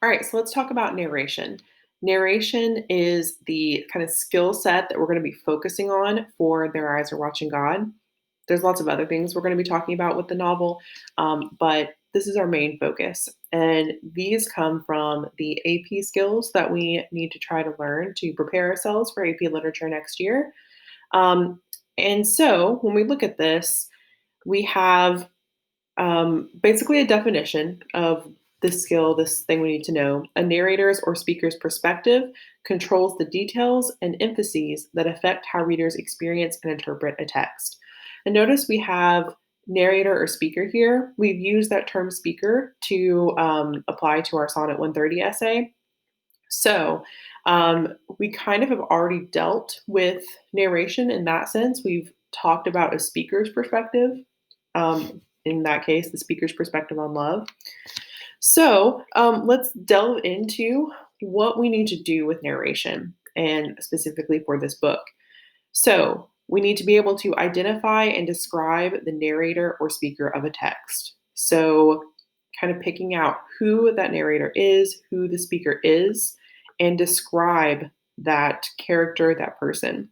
All right, so let's talk about narration. Narration is the kind of skill set that we're going to be focusing on for Their Eyes Are Watching God. There's lots of other things we're going to be talking about with the novel, but this is our main focus. And these come from the AP skills that we need to try to learn to prepare ourselves for AP Literature next year. And so when we look at this, we have basically a definition of this skill, this thing we need to know. A narrator's or speaker's perspective controls the details and emphases that affect how readers experience and interpret a text. And notice we have narrator or speaker here. We've used that term speaker to apply to our Sonnet 130 essay. So we kind of have already dealt with narration in that sense. We've talked about a speaker's perspective. In that case, the speaker's perspective on love. So let's delve into what we need to do with narration, and specifically for this book. So we need to be able to identify and describe the narrator or speaker of a text. So kind of picking out who that narrator is, who the speaker is, and describe that character, that person.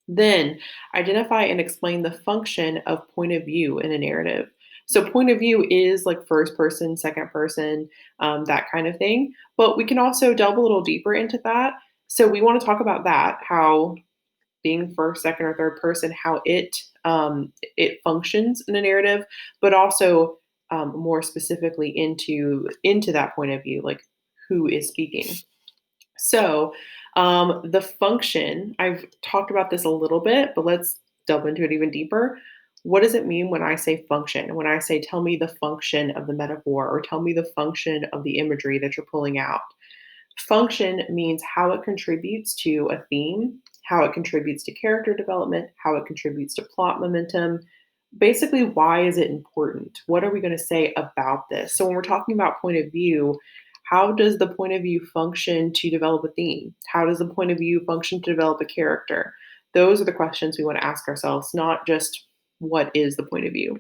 Then identify and explain the function of point of view in a narrative. So point of view is like first person, second person, that kind of thing. But we can also delve a little deeper into that. So we want to talk about that, how being first, second, or third person, how it functions in a narrative, but also more specifically into that point of view, like who is speaking. So, the function, I've talked about this a little bit, but let's delve into it even deeper. What does it mean when I say function? When I say, tell me the function of the metaphor, or tell me the function of the imagery that you're pulling out? Function means how it contributes to a theme, how it contributes to character development, how it contributes to plot momentum. Basically, why is it important? What are we going to say about this? So, when we're talking about point of view, how does the point of view function to develop a theme? How does the point of view function to develop a character? Those are the questions we want to ask ourselves, not just what is the point of view.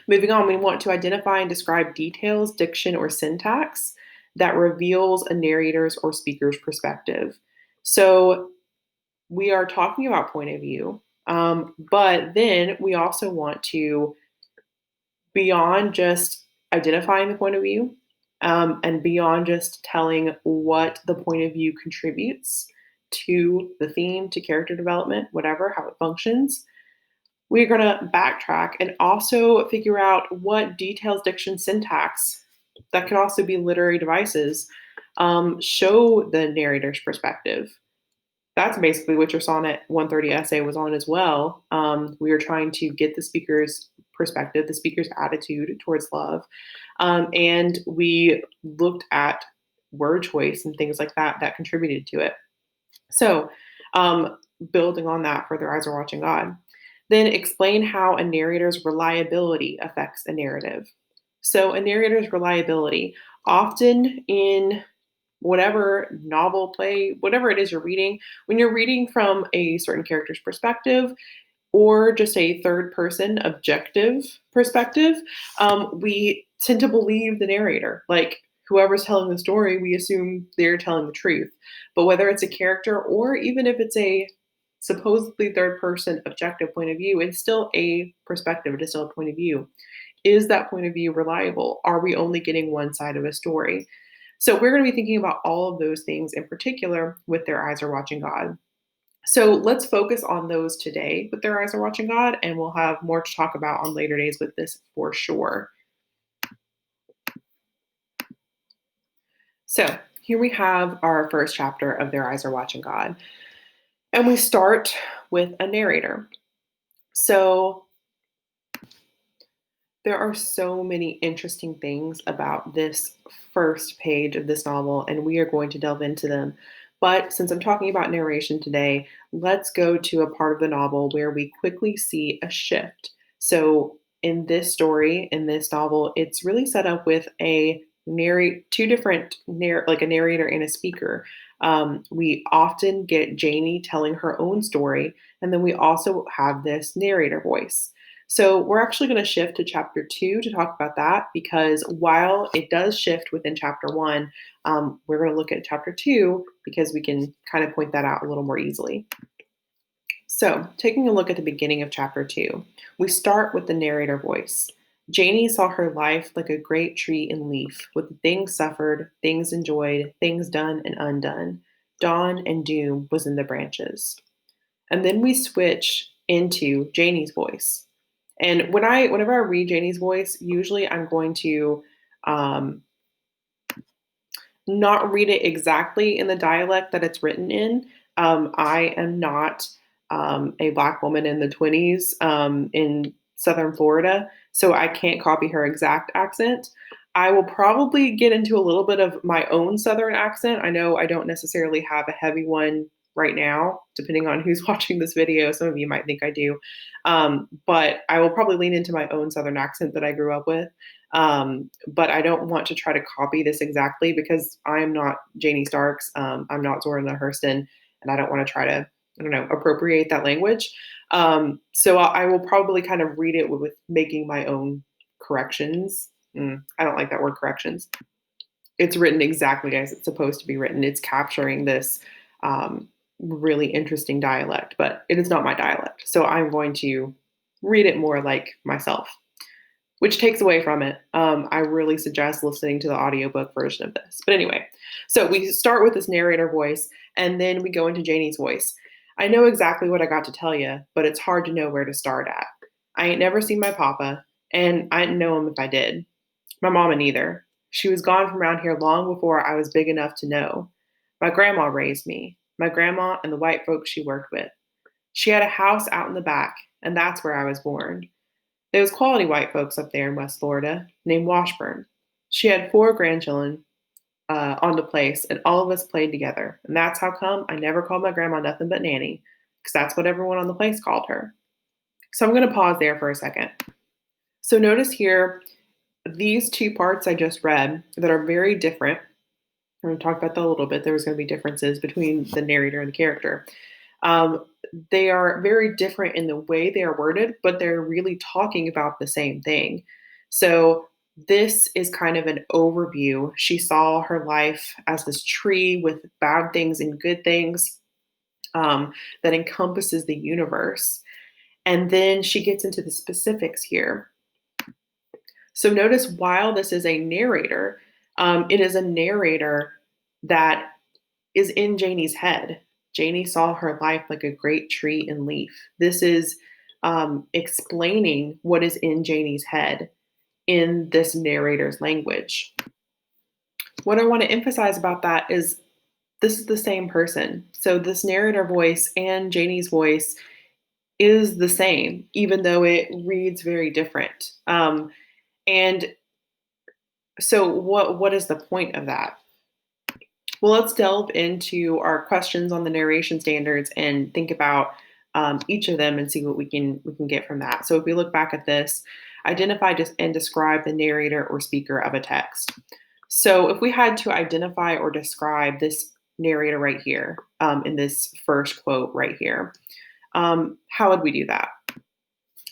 Moving on, we want to identify and describe details, diction, or syntax that reveals a narrator's or speaker's perspective. So we are talking about point of view, but then we also want to, beyond just identifying the point of view, and beyond just telling what the point of view contributes to the theme, to character development, whatever, how it functions, we're going to backtrack and also figure out what details, diction, syntax, that could also be literary devices, show the narrator's perspective. That's basically what your Sonnet 130 essay was on as well. We were trying to get the speaker's perspective, the speaker's attitude towards love. And we looked at word choice and things like that that contributed to it. So, building on that for Their Eyes Are Watching God. Then explain how a narrator's reliability affects a narrative. So, a narrator's reliability, often in whatever novel, play, whatever it is you're reading, when you're reading from a certain character's perspective or just a third person objective perspective, we tend to believe the narrator. Like whoever's telling the story, we assume they're telling the truth. But whether it's a character or even if it's a supposedly third person objective point of view, it's still a perspective, it is still a point of view. Is that point of view reliable? Are we only getting one side of a story? So we're going to be thinking about all of those things in particular with Their Eyes Are Watching God. So let's focus on those today with Their Eyes Are Watching God, and we'll have more to talk about on later days with this for sure. So here we have our first chapter of Their Eyes Are Watching God. And we start with a narrator. So there are so many interesting things about this first page of this novel, and we are going to delve into them. But since I'm talking about narration today, let's go to a part of the novel where we quickly see a shift. So in this story, in this novel, it's really set up with two different like a narrator and a speaker. We often get Janie telling her own story, and then we also have this narrator voice. So we're actually going to shift to chapter 2 to talk about that because while it does shift within chapter 1, we're going to look at chapter 2 because we can kind of point that out a little more easily. So, taking a look at the beginning of chapter 2, we start with the narrator voice. Janie saw her life like a great tree in leaf, with things suffered, things enjoyed, things done and undone. Dawn and doom was in the branches. And then we switch into Janie's voice. And whenever I read Janie's voice, usually I'm going to um, not read it exactly in the dialect that it's written in. I am not a Black woman in the 20s in Southern Florida, so I can't copy her exact accent. I will probably get into a little bit of my own Southern accent. I know I don't necessarily have a heavy one right now, depending on who's watching this video. Some of you might think I do. But I will probably lean into my own Southern accent that I grew up with. But I don't want to try to copy this exactly because I'm not Janie Starks. I'm not Zorna Hurston, and I don't want to try to, I don't know, appropriate that language. So I will probably kind of read it with making my own corrections. I don't like that word corrections. It's written exactly as it's supposed to be written. It's capturing this really interesting dialect, but it is not my dialect. So I'm going to read it more like myself, which takes away from it. I really suggest listening to the audiobook version of this. But anyway, so we start with this narrator voice, and then we go into Janie's voice. I know exactly what I got to tell you, but it's hard to know where to start at. I ain't never seen my papa, and I didn't know him if I did. My mama neither. She was gone from around here long before I was big enough to know. My grandma raised me, my grandma and the white folks she worked with. She had a house out in the back, and that's where I was born. There was quality white folks up there in West Florida named Washburn. She had 4 grandchildren on the place, and all of us played together. And that's how come I never called my grandma nothing but Nanny, because that's what everyone on the place called her. So I'm going to pause there for a second. So notice here, these 2 parts I just read that are very different. I'm going to talk about that a little bit. There was going to be differences between the narrator and the character. They are very different in the way they are worded, but they're really talking about the same thing. So this is kind of an overview. She saw her life as this tree with bad things and good things that encompasses the universe. And then she gets into the specifics here. So notice while this is a narrator, it is a narrator that is in Janie's head. Janie saw her life like a great tree in leaf. This is explaining what is in Janie's head in this narrator's language. What I want to emphasize about that is this is the same person. So this narrator voice and Janie's voice is the same, even though it reads very different. And so what is the point of that? Well, let's delve into our questions on the narration standards and think about each of them and see what we can get from that. So if we look back at this, identify and describe the narrator or speaker of a text. So if we had to identify or describe this narrator right here in this first quote right here, how would we do that?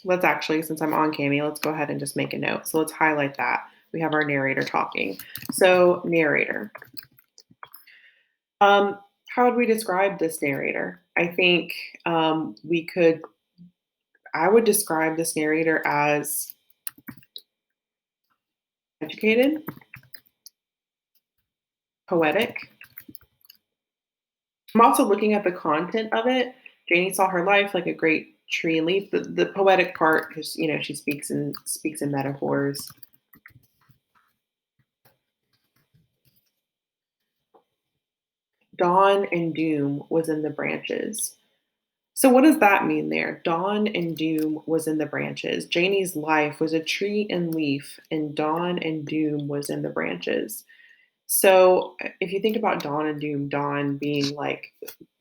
Let's actually, since I'm on Cami, let's go ahead and just make a note. So let's highlight that. We have our narrator talking. So narrator. How would we describe this narrator? I think I would describe this narrator as educated, poetic. I'm also looking at the content of it. Janie saw her life like a great tree and leaf. The poetic part, because she speaks in metaphors. Dawn and doom was in the branches. So what does that mean there? Dawn and doom was in the branches. Janie's life was a tree and leaf, and dawn and doom was in the branches. So if you think about dawn and doom, dawn being like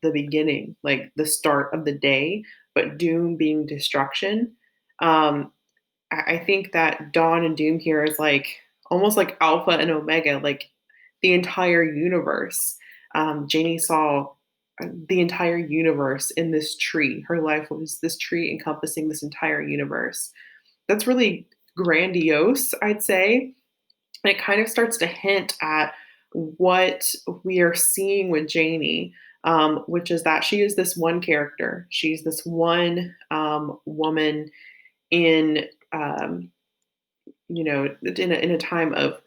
the beginning, like the start of the day, but doom being destruction, I think that dawn and doom here is like almost like alpha and omega, like the entire universe. Janie saw the entire universe in this tree. Her life was this tree encompassing this entire universe. that's really grandiose, I'd say. And it kind of starts to hint at what we are seeing with Janie, which is that she is this one character. She's this one woman in, in a time of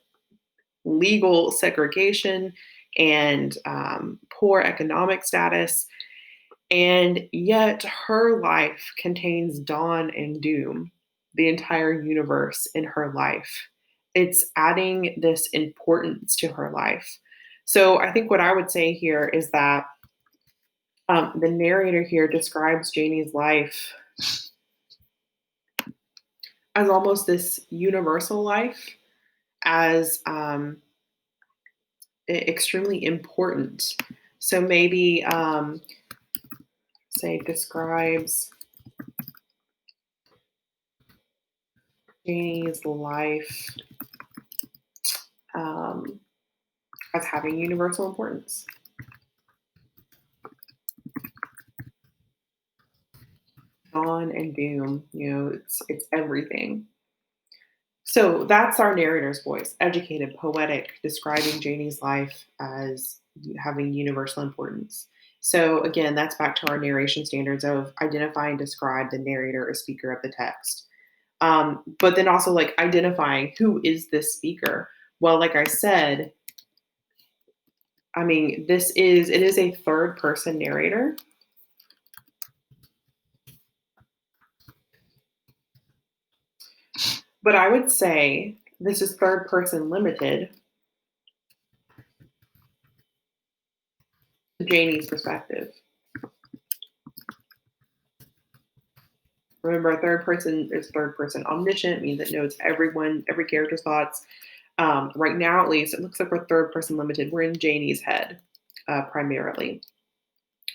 legal segregation and poor economic status. And yet her life contains dawn and doom, the entire universe in her life. It's adding this importance to her life. So I think what I would say here is that the narrator here describes Janie's life as almost this universal life, as extremely important. So maybe say describes Janie's life um, as having universal importance. Dawn and doom, it's everything. So that's our narrator's voice, educated, poetic, describing Janie's life as having universal importance. So again, that's back to our narration standards of identify and describe the narrator or speaker of the text. But then also like identifying who is this speaker. Well, like I said, I mean, it is a third person narrator. But I would say this is third person limited to Janie's perspective. Remember, third person is third person omniscient, means it knows every character's thoughts. Right now, at least, it looks like we're third person limited. We're in Janie's head primarily.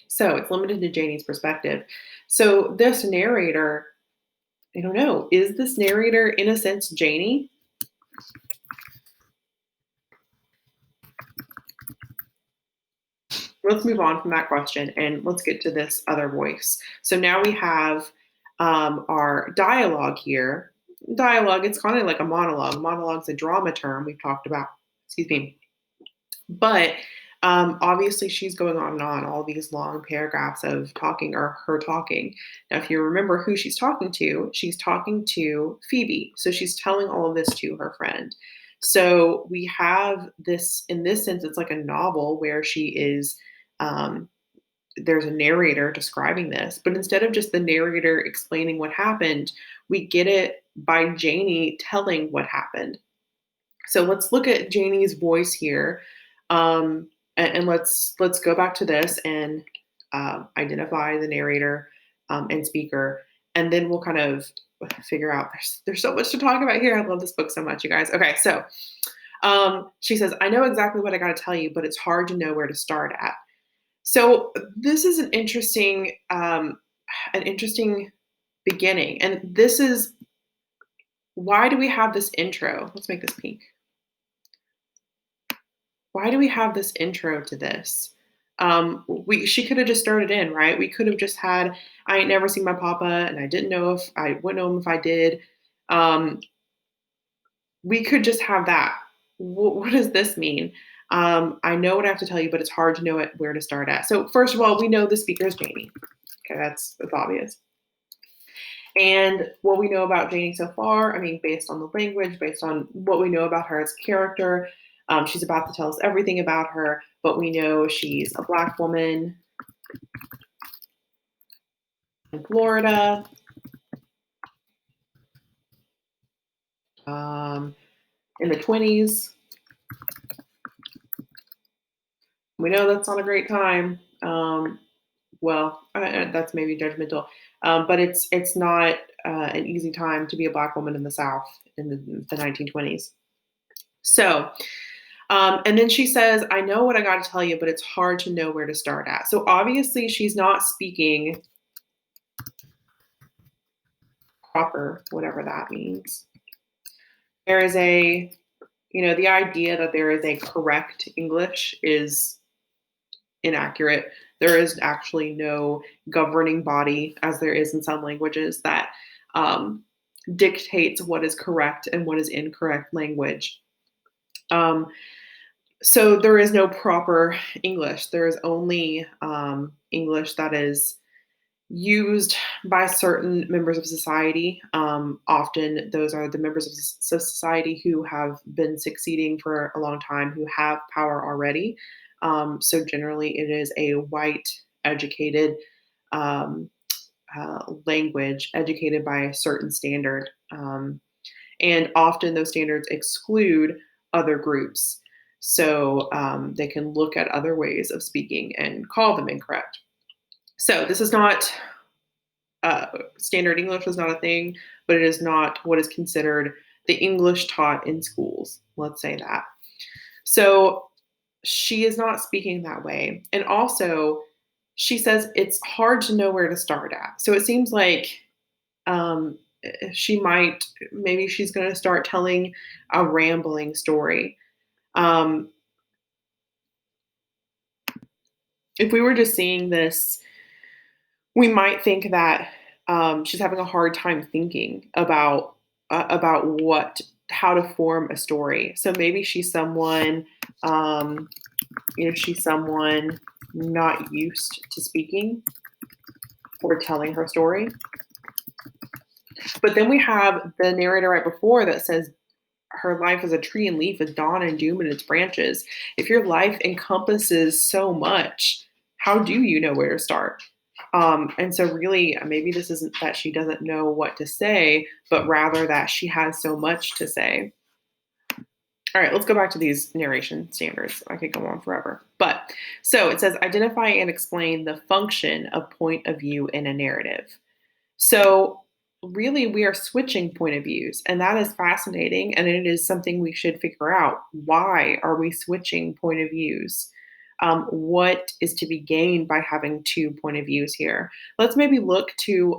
So it's limited to Janie's perspective. So this narrator, I don't know, is this narrator in a sense Janie? Let's move on from that question and let's get to this other voice. So now we have our dialogue here. Dialogue, it's kind of like a monologue. Monologue's a drama term we've talked about. Excuse me. But obviously, she's going on and on, all these long paragraphs of talking or her talking. Now, if you remember who she's talking to Phoebe. So she's telling all of this to her friend. So we have this, in this sense, it's like a novel where she is, there's a narrator describing this, but instead of just the narrator explaining what happened, we get it by Janie telling what happened. So let's look at Janie's voice here, and let's go back to this and identify the narrator and speaker, and then we'll kind of figure out. There's so much to talk about here. I love this book so much, you guys. Okay, so she says, "I know exactly what I got to tell you, but it's hard to know where to start at." So this is an interesting beginning, and this is why do we have this intro? Let's make this pink. Why do we have this intro to this? She could have just started in, right? We could have just had, I ain't never seen my papa, and I didn't know if I wouldn't know him if I did. We could just have that. What does this mean? I know what I have to tell you, but it's hard to know where to start at. So first of all, we know the speaker is Janie. Okay, that's obvious. And what we know about Janie so far, I mean, based on the language, based on what we know about her as a character, she's about to tell us everything about her, but we know she's a Black woman in Florida. In the 20s. We know that's not a great time. That's maybe judgmental, but it's not an easy time to be a Black woman in the South in the 1920s. So, and then she says, "I know what I got to tell you, but it's hard to know where to start at." So obviously, she's not speaking proper, whatever that means. There is the idea that there is a correct English is inaccurate. There is actually no governing body, as there is in some languages, that dictates what is correct and what is incorrect language. Um, so there is no proper English. There is only English that is used by certain members of society. Often, those are the members of society who have been succeeding for a long time, who have power already. So, generally, it is a white, educated um, language, educated by a certain standard. And often, those standards exclude other groups. So, they can look at other ways of speaking and call them incorrect. So, this is not standard English is not a thing, but it is not what is considered the English taught in schools. Let's say that. So she is not speaking that way. And also, she says it's hard to know where to start at. So it seems like um, maybe she's going to start telling a rambling story. Um, if we were just seeing this, we might think that she's having a hard time thinking about how to form a story. So maybe she's someone, um, she's someone not used to speaking or telling her story. But then we have the narrator right before that says her life is a tree and leaf with dawn and doom in its branches. If your life encompasses so much, how do you know where to start? And so, really, maybe this isn't that she doesn't know what to say, but rather that she has so much to say. All right, let's go back to these narration standards. I could go on forever. But so it says identify and explain the function of point of view in a narrative. So, really, we are switching point of views, and that is fascinating. And it is something we should figure out. Why are we switching point of views? What is to be gained by having two point of views here? Let's maybe let's go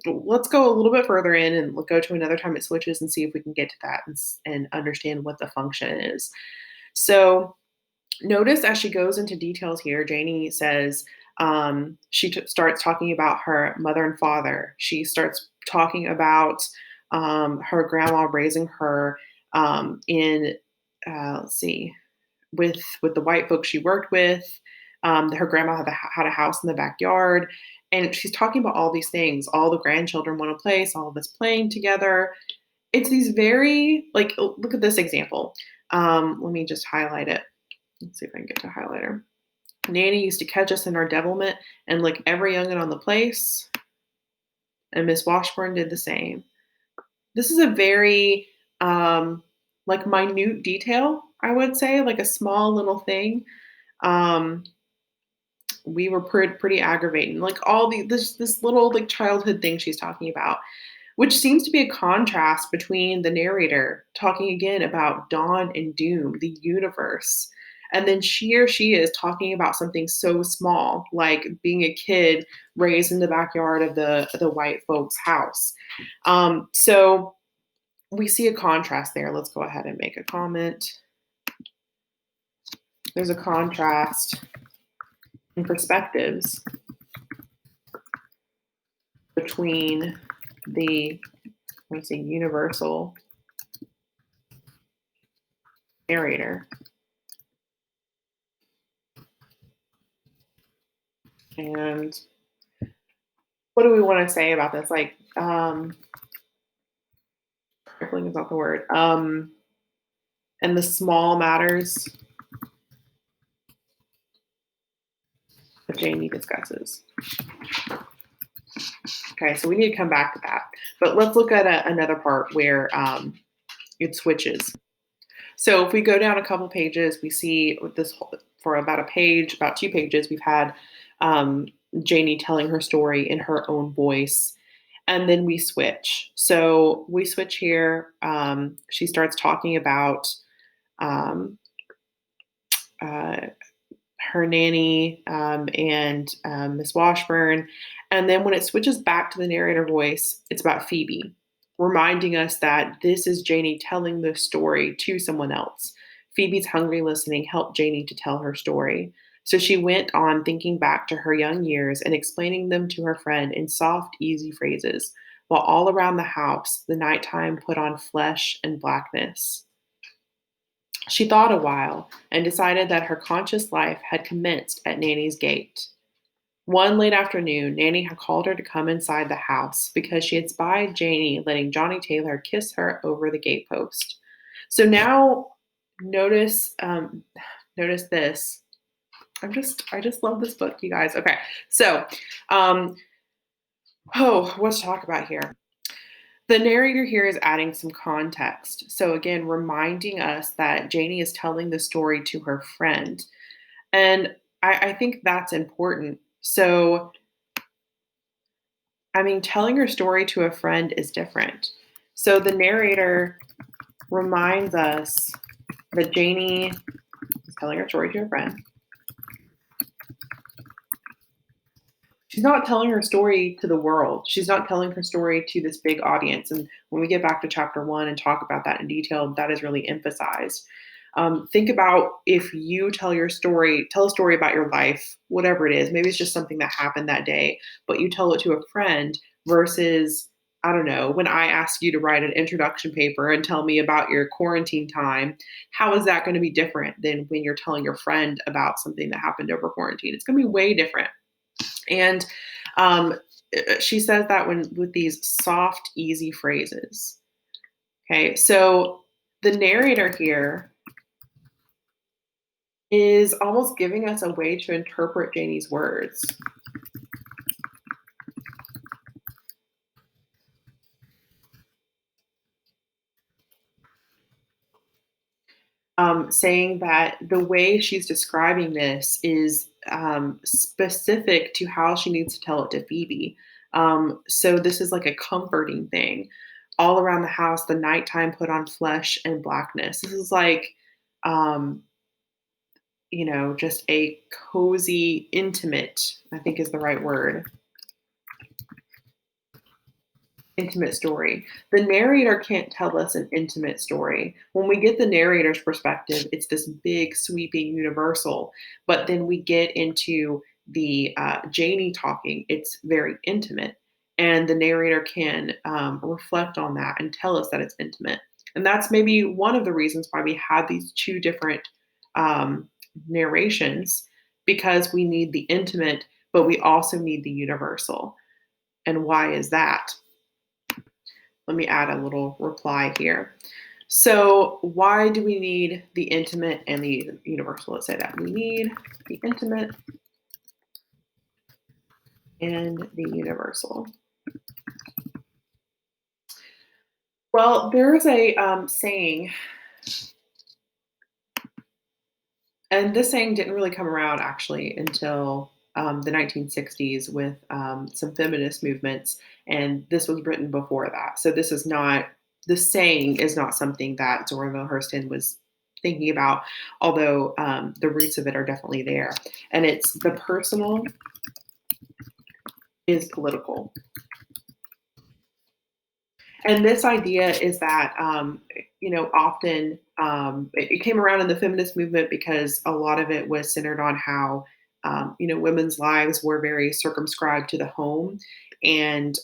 a little bit further in and go to another time it switches and see if we can get to that and understand what the function is. So, notice as she goes into details here, Janie says she starts talking about her mother and father. She starts talking about her grandma raising her in, let's see, with the white folks she worked with. Her grandma had a house in the backyard. And she's talking about all these things. All the grandchildren want to play, so all of us playing together. It's these very, look at this example. Let me just highlight it. Let's see if I can get to highlighter. Nanny used to catch us in our devilment and lick every youngin' on the place, and Miss Washburn did the same. This is a very minute detail, I would say, like a small little thing. We were pretty aggravating, like this little childhood thing she's talking about, which seems to be a contrast between the narrator talking again about dawn and doom, the universe. And then she is talking about something so small, like being a kid raised in the backyard of the white folks' house. So we see a contrast there. Let's go ahead and make a comment. There's a contrast in perspectives between the, let's say, universal narrator and what do we want to say about this? Trifling is not the word. And the small matters that Jamie discusses. Okay, so we need to come back to that. But let's look at another part where it switches. So if we go down a couple pages, we see this for about 2 pages, we've had Janie telling her story in her own voice. And then we switch. So we switch here. She starts talking about her nanny and Miss Washburn. And then when it switches back to the narrator voice, it's about Phoebe, reminding us that this is Janie telling the story to someone else. Phoebe's hungry listening helped Janie to tell her story. So she went on thinking back to her young years and explaining them to her friend in soft, easy phrases. while all around the house the nighttime put on flesh and blackness. She thought a while and decided that her conscious life had commenced at Nanny's gate. One late afternoon, Nanny had called her to come inside the house because she had spied Janie letting Johnny Taylor kiss her over the gatepost. So now, notice notice this. I just love this book, you guys. Okay, so what to talk about here? The narrator here is adding some context. So again, reminding us that Janie is telling the story to her friend. And I think that's important. So, I mean, telling your story to a friend is different. So the narrator reminds us that Janie is telling her story to a friend. She's not telling her story to the world. She's not telling her story to this big audience. And when we get back to chapter 1 and talk about that in detail, that is really emphasized. Think about if you tell a story about your life, whatever it is. Maybe it's just something that happened that day, but you tell it to a friend versus, I don't know, when I ask you to write an introduction paper and tell me about your quarantine time, how is that going to be different than when you're telling your friend about something that happened over quarantine? It's going to be way different. And she says that with these soft, easy phrases. Okay, so the narrator here is almost giving us a way to interpret Janie's words. Saying that the way she's describing this is specific to how she needs to tell it to Phoebe. So this is like a comforting thing. All around the house, the nighttime put on flesh and blackness. This is like, just a cozy, intimate, I think is the right word. Intimate story. The narrator can't tell us an intimate story. When we get the narrator's perspective, it's this big, sweeping, universal. But then we get into the Janie talking, it's very intimate. And the narrator can reflect on that and tell us that it's intimate. And that's maybe one of the reasons why we have these two different narrations, because we need the intimate, but we also need the universal. And why is that? Let me add a little reply here. So why do we need the intimate and the universal? Let's say that we need the intimate and the universal. Well, there's a saying, and this saying didn't really come around actually until the 1960s with some feminist movements, and this was written before that. So the saying is not something that Zora Neale Hurston was thinking about, although the roots of it are definitely there. And it's the personal is political. And this idea is that, often it came around in the feminist movement because a lot of it was centered on how, women's lives were very circumscribed to the home, and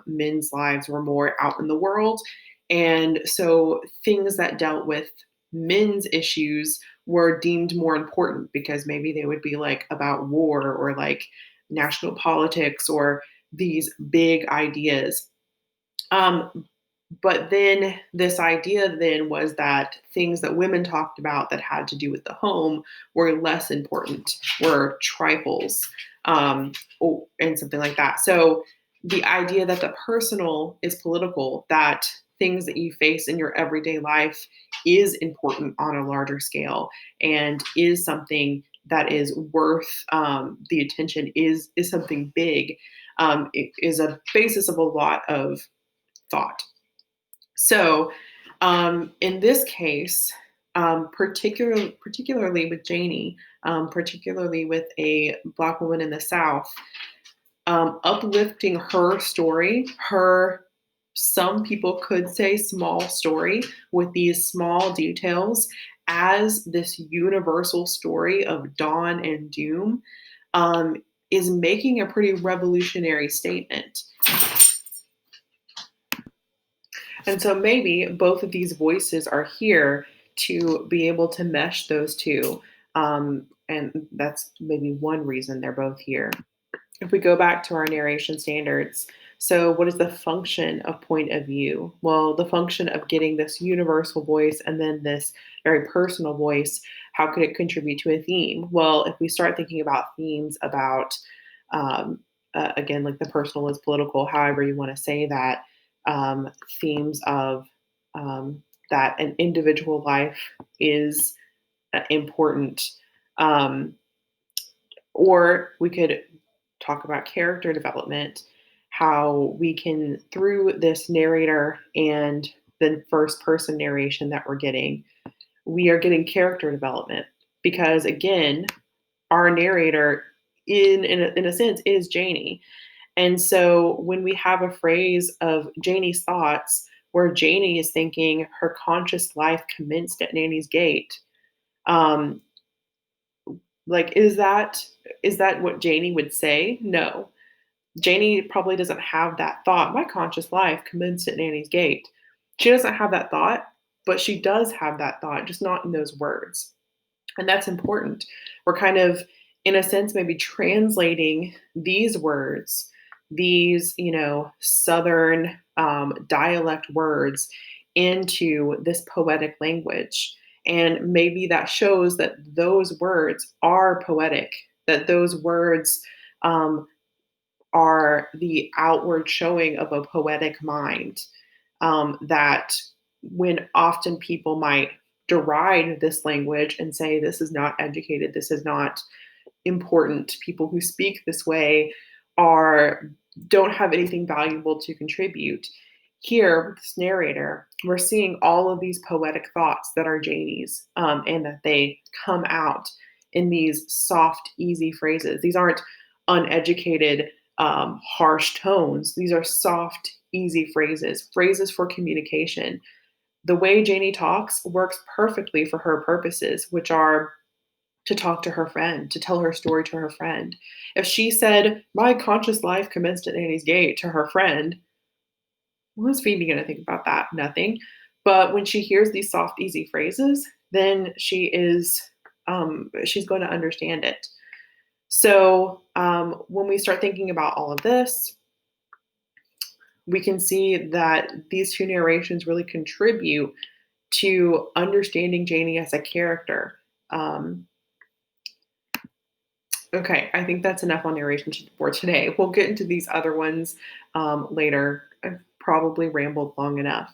men's lives were more out in the world. And so things that dealt with men's issues were deemed more important because maybe they would be like about war or like national politics or these big ideas. But then this idea then was that things that women talked about that had to do with the home were less important, were trifles, and something like that. So the idea that the personal is political, that things that you face in your everyday life is important on a larger scale and is something that is worth the attention, is something big, it is a basis of a lot of thought. So, in this case, particularly with Janie, particularly with a Black woman in the South, uplifting her story, some people could say small story with these small details as this universal story of dawn and doom, is making a pretty revolutionary statement. And so maybe both of these voices are here to be able to mesh those two. And that's maybe one reason they're both here. If we go back to our narration standards, so what is the function of point of view? Well, the function of getting this universal voice and then this very personal voice, how could it contribute to a theme? Well, if we start thinking about themes about, um, again, like the personal is political, however you want to say that, themes of that an individual life is important. Um, or we could talk about character development, how we can, through this narrator and the first person narration that we're getting, we are getting character development. Because again, our narrator, in a sense, is Janie. And so when we have a phrase of Janie's thoughts, where Janie is thinking her conscious life commenced at Nanny's gate, um, like is that what Janie would say? No. Janie probably doesn't have that thought. My conscious life commenced at Nanny's gate. She doesn't have that thought, but she does have that thought, just not in those words. And that's important. We're kind of, in a sense, maybe translating these words, these, Southern dialect words into this poetic language. And maybe that shows that those words are poetic, that those words um, are the outward showing of a poetic mind. That when often people might deride this language and say, this is not educated, this is not important, people who speak this way are don't have anything valuable to contribute. Here, with this narrator, we're seeing all of these poetic thoughts that are Janie's, and that they come out in these soft, easy phrases. These aren't uneducated, harsh tones. These are soft, easy phrases, phrases for communication. The way Janie talks works perfectly for her purposes, which are to talk to her friend, to tell her story to her friend. If she said, my conscious life commenced at Annie's gate to her friend, what's Phoebe going to think about that? Nothing. But when she hears these soft, easy phrases, then she's going to understand it. So when we start thinking about all of this, we can see that these two narrations really contribute to understanding Janie as a character. Okay, I think that's enough on narration for today. We'll get into these other ones later. I've probably rambled long enough.